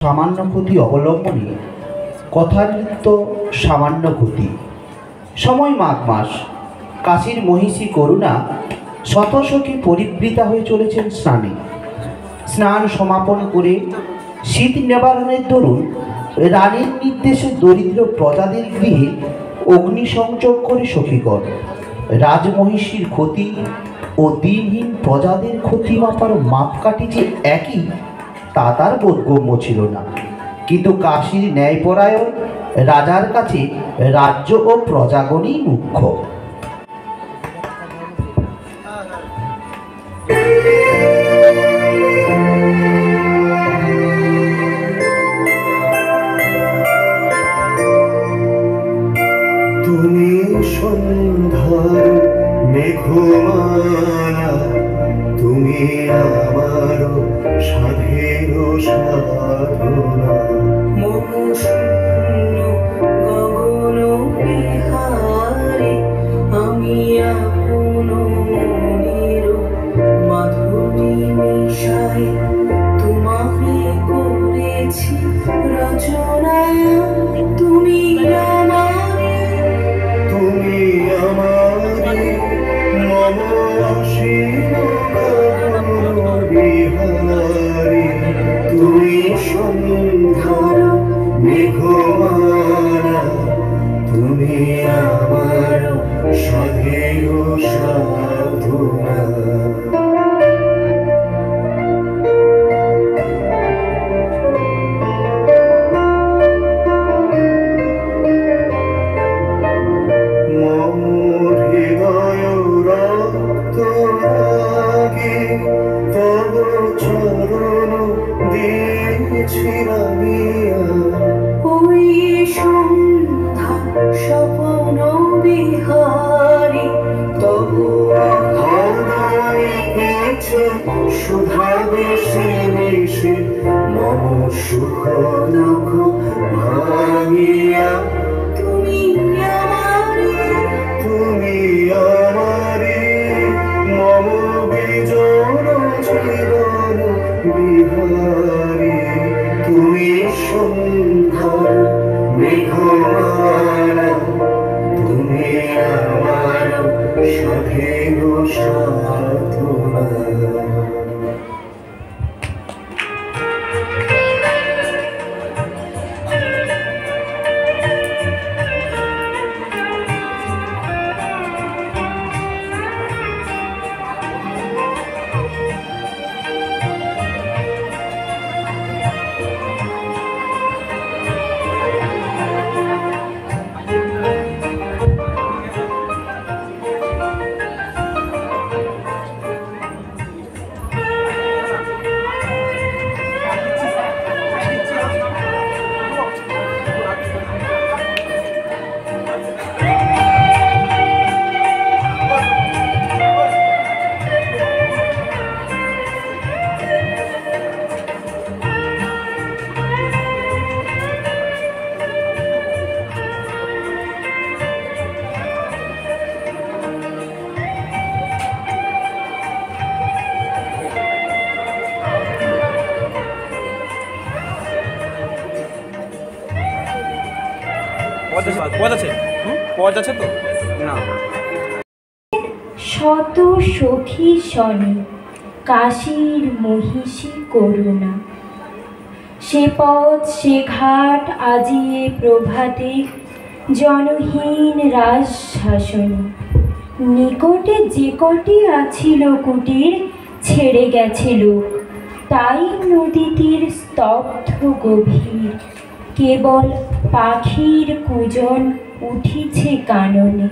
সামান্য ক্ষতি অবলম্বনে কথার নৃত্য সামান্য ক্ষতি। সময় মাঘ মাস। কাশীর মহিষী করুণা শতশোকে পরিবৃতা হয়ে চলেছেন স্নানে। স্নান সমাপন করে শীত নিবারণের দরুন রানীর নির্দেশে দরিদ্র প্রজাদের গৃহে অগ্নিসংযোগ করে সখীগণ। রাজমহিষীর ক্ষতি ও দিনহীন প্রজাদের ক্ষতি মাপার মাপকাঠি যে একই তা তার বোধগম্য ছিল না। কিন্তু কাশীর ন্যায়পরায়ণ রাজার কাছে রাজ্য ও প্রজাগণই মুখ্য। তুমি সন্ধ্যার মেঘমালা, তুমি আমার সাধের সাধনা। মনশূন্য গগন বিহারে আমি আপন মনের মাধুরী মিশাই তোমারে করেছি রচনা। তুমি আমারে, তুমি আমারে মম অসীম গগন বিহারে। তুমি সন্ধ্যার মেঘমালা, তুমি আমার সাধের সাধনা। হৃদয় রক্ত রাগে তব চরণ দিয়েছি রামিয়া। ওই সন্ধ্যা স্বপ্ন বিহারে তবু হৃদয়ে সুধা বেশি মিশে মম সুখ দুঃখ ভাঙিয়া। তুমি আমারে, তুমি আমারে মম বিজন জীবন বিহারে। তুমি সন্ধ্যার মেঘমালা, তুমি আমার সাধের সাধনা। শত সখী শনে কাশীর মহিষী করুণা। সে পথ সে ঘাট আজিয়ে প্রভাতে জনহীন রাজ শাসনে। নিকটে যে কটি আছিল কুটির ছেড়ে গেছে লোক, তাই নদী তীর স্তব্ধ গভীর। কেবল পাখির কুজন উঠিছে কাননে।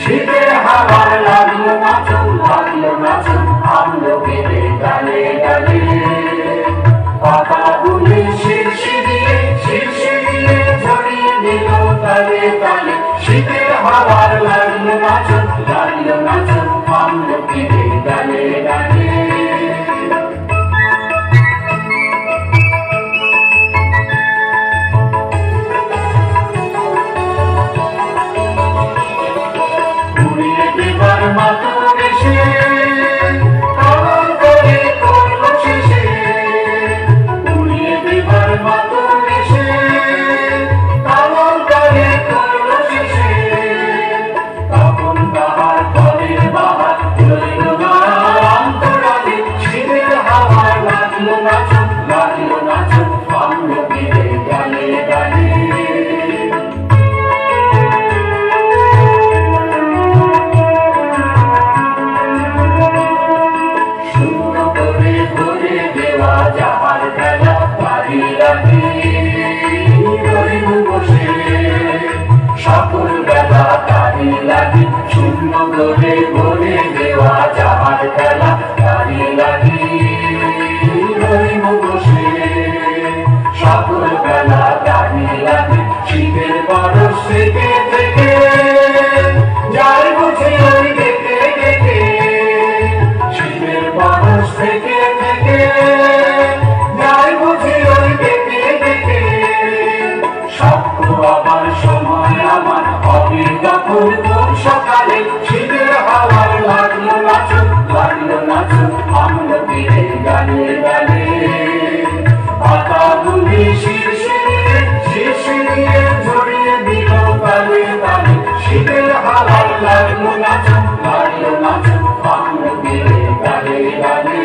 শীতের হাওয়ার লাগলো নাচন, লাগলো নাচন আমলকিতে ডালে ডালে। পাতাগুলি শিরশিরিয়ে শিরশিরিয়ে ঝরিয়ে দিল তালে তালে। শীতের হাওয়ার লাগলো নাচন, লাগলো নাচন আমলকিতে ডালে ডালে। নগরে বলে দেওয়া যাহার খেলা দাঁড়িয়ে লাগি রইব বসে সকল বেলা দাঁড়িয়ে লাগে শীতের বরস থেকে থেকে যাই বুঝে ওই দেখে দেখে শীতের বরস থেকে থেকে যাই বুঝে ওই দেখে দেখে সত্য আবার সময় আমার হবে তখন কোন সকালে শীতের হাওয়ার লাগলো নাচুক আমরা ফিরে গানে গানে পাতাগুলি শিরশিরিয়ে ঝরিয়ে দিল তালে তালে শীতের হাওয়ার লাগলো নাচুক আমরা ফিরে গানে গানে।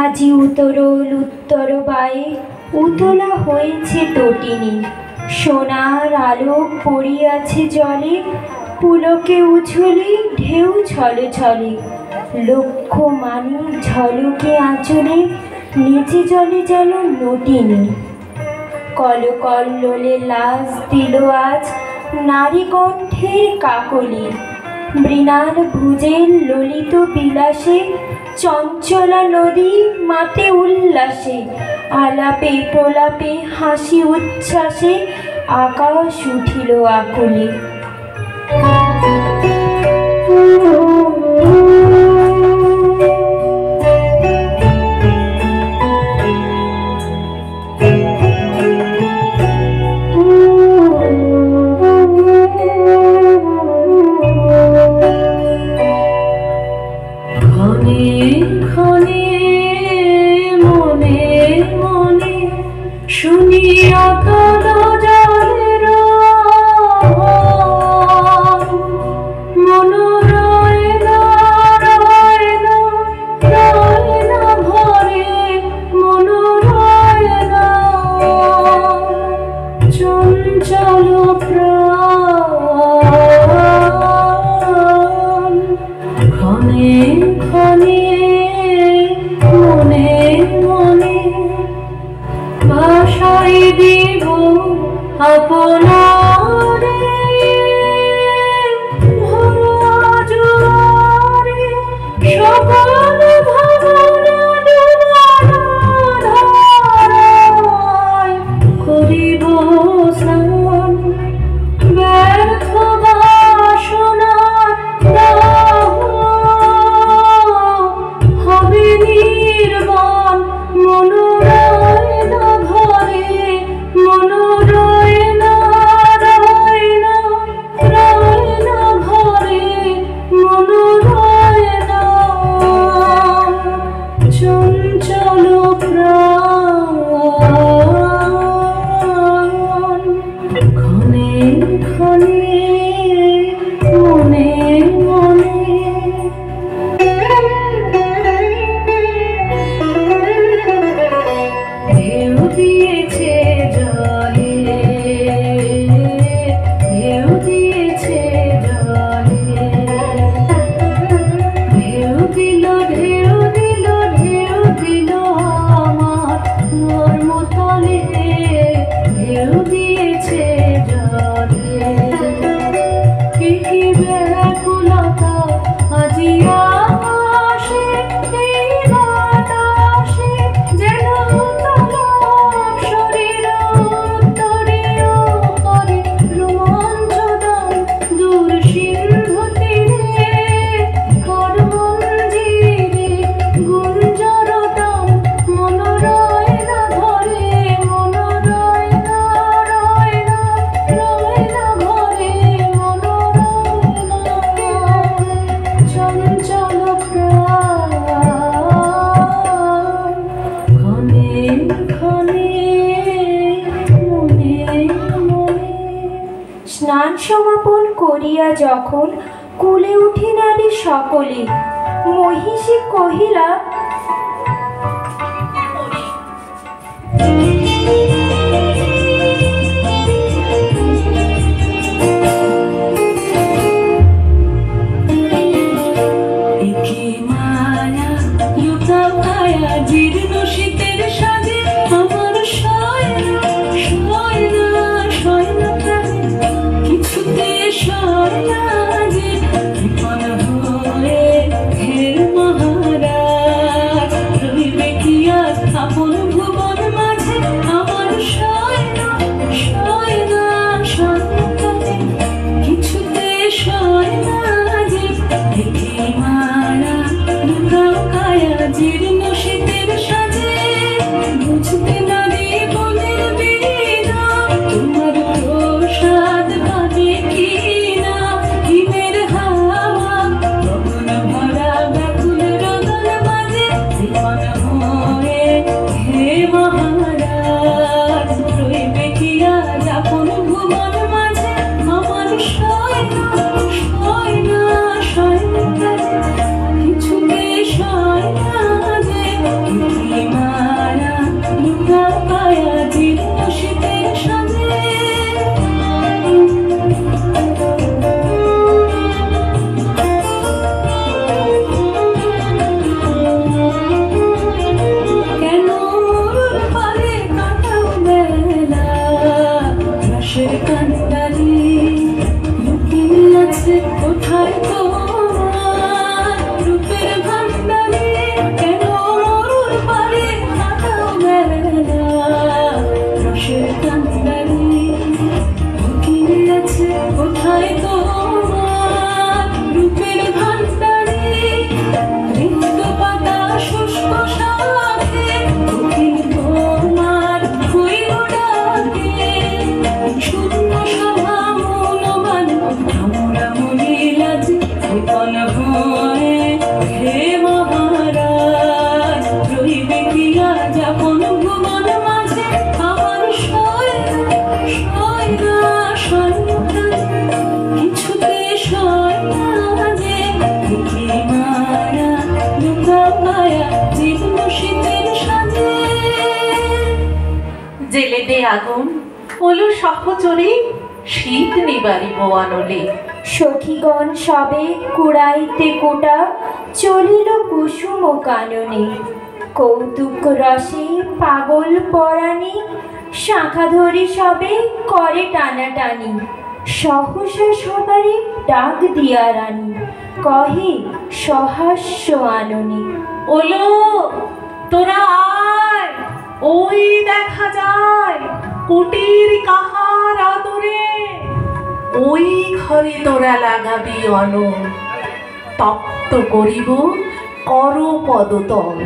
আজি উত্তরোল উত্তর বায়ে উতলা হয়েছে তটিনী, সোনার আলো পড়িয়াছে জলে, পুলকে উছলে ঢেউ ছলে ছলে, লক্ষ মানি ঝলকে আঁচলে, নিচে জলে যেন নটিনী। কলকল্লোলে লাজ দিল আজ নারী কণ্ঠের কাকলি, মৃণাল ভুজের ললিত বিলাসে, চঞ্চলা নদী মাতে উল্লাসে, আলাপে প্রলাপে হাসি উচ্ছ্বাসে আকাশ উঠিল আকুলি। শুনিয়া কাল জলের মনোরয় রায়না ভরে মনোরয় চঞ্চল প্রাণ ক্ষণে ক্ষণে মনে মনে ভাষাই দিব আপনারে ভরা জোয়ারে সকল ভাবনা ধারায় করিব স্নান ব্যর্থ বাসনার দাহ হবে নির্বাণ মনোরয় না ভরে মনোরয় না ভরে মনোরয় না চঞ্চল প্রাণ ক্ষণে ক্ষণে মনে মনে ঢেউ দিয়েছে জলে ঢেউ দিয়েছে জলে ঢেউ দিল ঢেউ দিল ঢেউ দিল আমার মর্মতলে ঢেউ দিয়েছে জলে কি ব্যাকুলতা আজি আসে এই বাতাসে যেন তলব শরীর উত্তরীয় করে রোমাঞ্চদান দূর সিন্ধু তীরে করমঞ্জিরে গুঞ্জরদান মনোরয় না ধরে মনোরয় না ভরে মনোরয় না চঞ্চল প্রাণ ক্ষণে ক্ষণে মনে মনে। স্নান সমাপন করিয়া যখন কুলে উঠি নারী সকলে, মহিষী কহিলা একে মায়া লুকা পায়া জীর্ণ শীতের সাজে আমার শয়না প্রাণ কিছুতে সয় মারা লুকাও কায়া জীর্ণ শীতের সাজে বুঝতে না রে বনের বেদা তোমার প্রসাদ পাবে কি না হিমের হাওয়া গগন ভরা ব্যাকুল রদন মাঝে জীবন হয়ে হে মহারাজ রইবে কি আজ আপন ভুবন মাঝে আমার সয়না সয়না সয়না কিছুতে সয়না যে কি মারা লুকাও কায়া জীর্ণ শীতের সাজে কেন মরুর পারে কাটাও বেলা রসের কান্ডারি লুকিয়ে আছে কোথায় তোমার রূপের ভান্ডারি কেন মরুর পারে কাটাও বেলা রসের কান্ডারি লুকিয়ে আছে কোথায় তোমার রূপের ভান্ডারি রিক্ত পাতা শুষ্ক শাখে কোকিল তোমার হইল ডাকে শূন্য সভা মৌনবান আমরা মহিলাজ বিপন ভয়ে হে মহারাজ রইবে কি আজ আপন ভুবন মাঝে আমার সয়না সয়না সয়না কিছুতে সয়না যে কি মারা লুকাও কায়া জীর্ণ শীতের সাজে জেলে দে আগুন হলো সহচরে শীত নিবারিব আনলে সখীগণ সবে কুড়াইতে কোটা চলিল কুসুম কাননে কৌতুক রসে পাগল পরাণী শাখা ধরি সবে করে টানাটানি সহসা সবারে ডাক দিয়া রানী কহে সহাস্য আননে ওলো তোরা আয় ওই দেখা যায় কুটির কাহার আদরে ওই ঘরে তোরা লাগাবি অনল তপ্ত করিব কর পদতল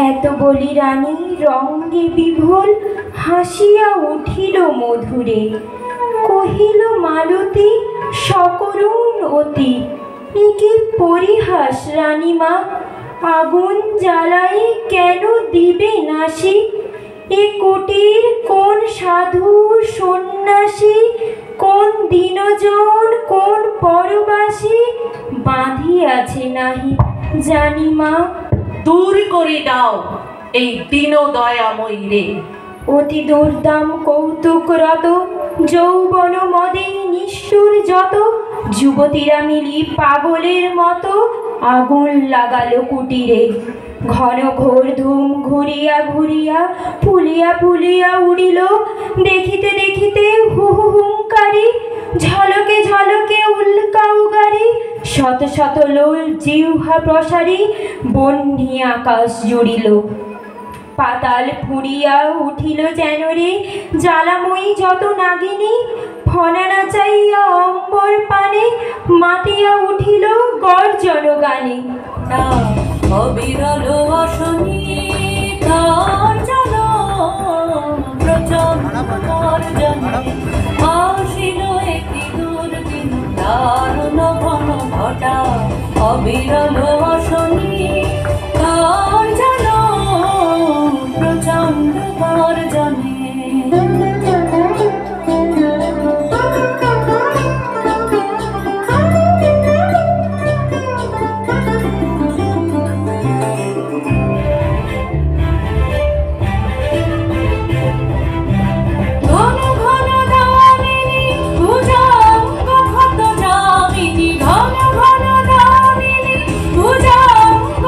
এত বলি রানী রঙ্গে বিভোল হাসিয়া উঠিল মধুরে কহিল মালতী সকরুণ অতি একে পরিহাস রানীমা আগুন জ্বালাই কেন দিবে নাসি এ কুটির কোন সাধু সন্ন্যাসী কোন দীনজন কোন পরবাসী বাঁধিয়াছে নাহি জানি মা দূর করে দাও এই দীন দয়াময়ী রে অতি দুর্দাম কৌতুকরত যৌবন মদে নিষ্ঠুর যত যুবতীরা মিলি পাগলের মতো আগুন লাগালো কুটিরে ঘন ঘোর ধূম ঘুরিয়া ঘুরিয়া ফুলিয়া ফুলিয়া উড়িল দেখিতে দেখিতে হু হু হুঙ্কারি ঝলকে ঝলকে উল্কা উগারি শত শত লোল জিহ্বা প্রসারী বহ্নি আকাশ জুড়িল পাতাল ফুরিয়া উঠিল যেন রে জ্বালাময়ী যত নাগিনী ফনা নাচাইয়া অম্বর পানে মাতিয়া উঠিল গর্জন গানে অবিরল অশনি তার জল প্রচন্ড গর্জনে আসিল একটি দুর্দিন দারুণ ঘন ঘটা অবিরল অশনি তার জল প্রচন্ড গর্জনে ভুজঙ্গ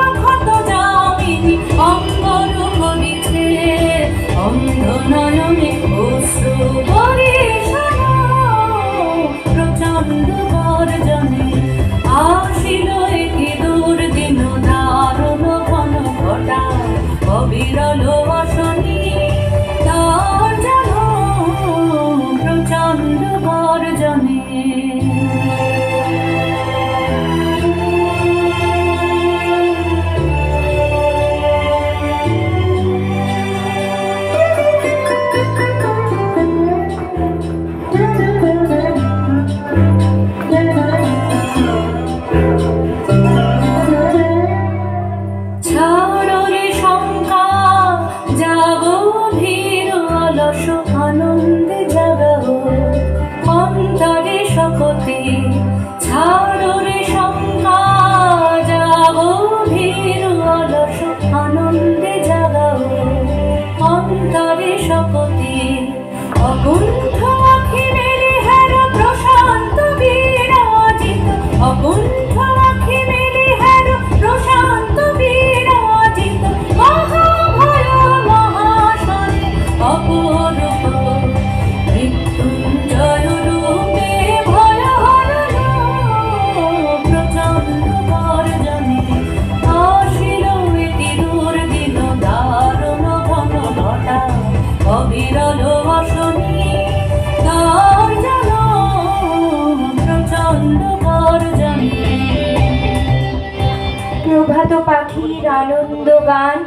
প্রভাত পাখির আনন্দ গান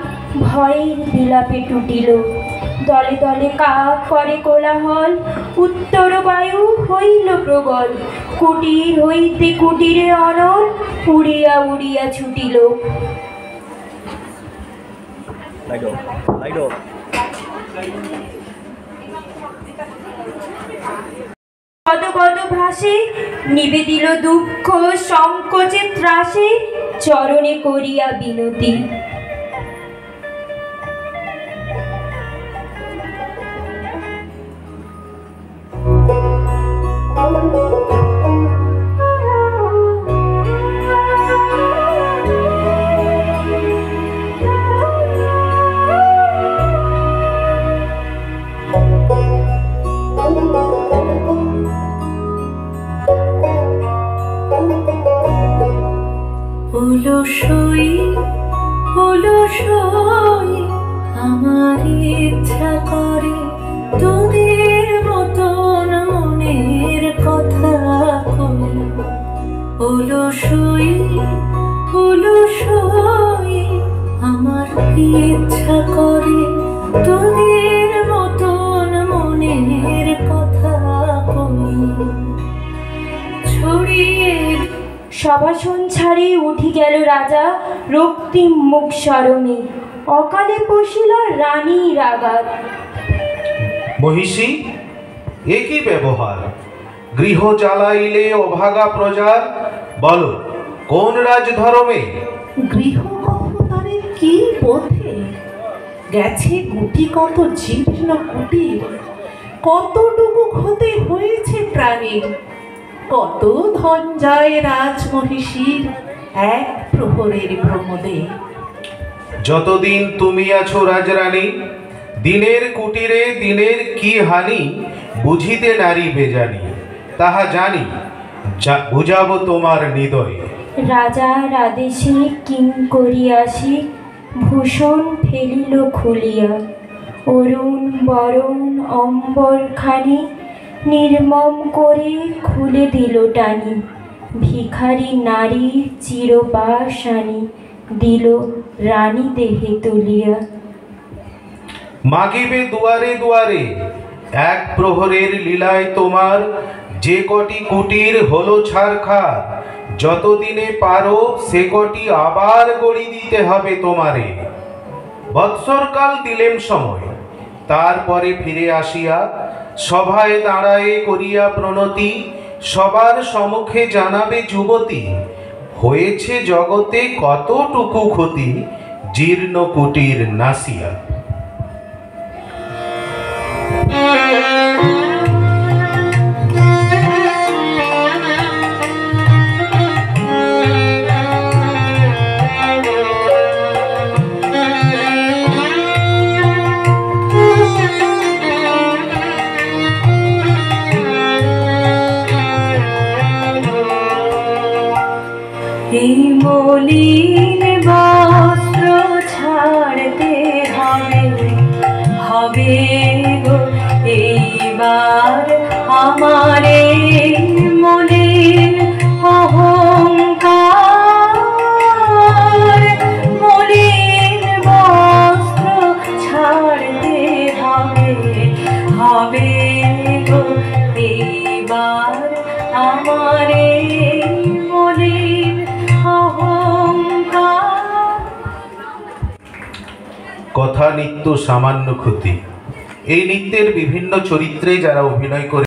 ভয়ের বিলাপে টুটিল। দলে দলে কাক করে কোলাহল, উত্তর বায়ু হইল প্রবল। কুটির হইতে কুটিরে অনল, উড়িয়া উড়িয়া ছুটিল। কত কত ভাসে নিবেদিল দুঃখ সংকোচে ত্রাসে, চরণে করিয়া বিনতি। অলসই আমার ইচ্ছা করে তোদের মতন মনের কথা কই। অলসই আমার ইচ্ছা করে তোদের মতন মনের কথা কই। ছড়িয়ে সভাসন ছাড়ে উঠি গেল রাজা, রক্তিম মুখ সরমে অকালে পশিল রানীর আঘাত। মহিষী, এ কি ব্যবহার? গৃহ জ্বালাইলে অভাগা প্রজার, বলো কোন রাজধর্মে? গৃহ কহতারে কি পথে গেছে গুটি কত জীর্ণ কুটির, কতটুকু ক্ষতি হয়েছে প্রাণীর। কত ধন যায় রাজমহিষীর এক প্রহরের প্রমোদে। যতদিন তুমি আছো রাজরানী, দিনের কুটিরে দিনের কি হানি, বুঝিতে নারী বেজানি। তাহা জানি, বুঝাবো তোমার হৃদয়ে। রাজার আদেশে কিং করিয়াসি, ভূষণ ফেলিল খুলিয়া। অরুণ বরণ অম্বরখানি, নির্মম করে খুলে দিল টানি। ভিখারি নারী চিরপাশানি, দিল রানী দেহে তুলিয়া। মাগিবে দুয়ারে দুয়ারে, এক প্রহরের লীলায় তোমার যে কটি কুটির হলো ছারখার। যতদিনে পারো সে কটি আবার গড়ি দিতে হবে তোমারে। বৎসরকাল দিলেম সময়, তারপরে ফিরে আসিয়া সভায় দাঁড়ায়ে করিয়া প্রণতি, সবার সম্মুখে জানাবে যুবতী, হয়েছে জগতে কতটুকু ক্ষতি, জীর্ণ কুটির নাসিয়া। এই মলিন বস্ত্র ছাড়তে হবে গো এইবার আমারে মলিন অহংকার। মলিন বস্ত্র ছাড়তে হবে গো এইবার আমারে মলিন অহংকার। কথা নৃত্য সামান্য ক্ষতি। এই নৃত্যের বিভিন্ন চরিত্রে যারা অভিনয় করে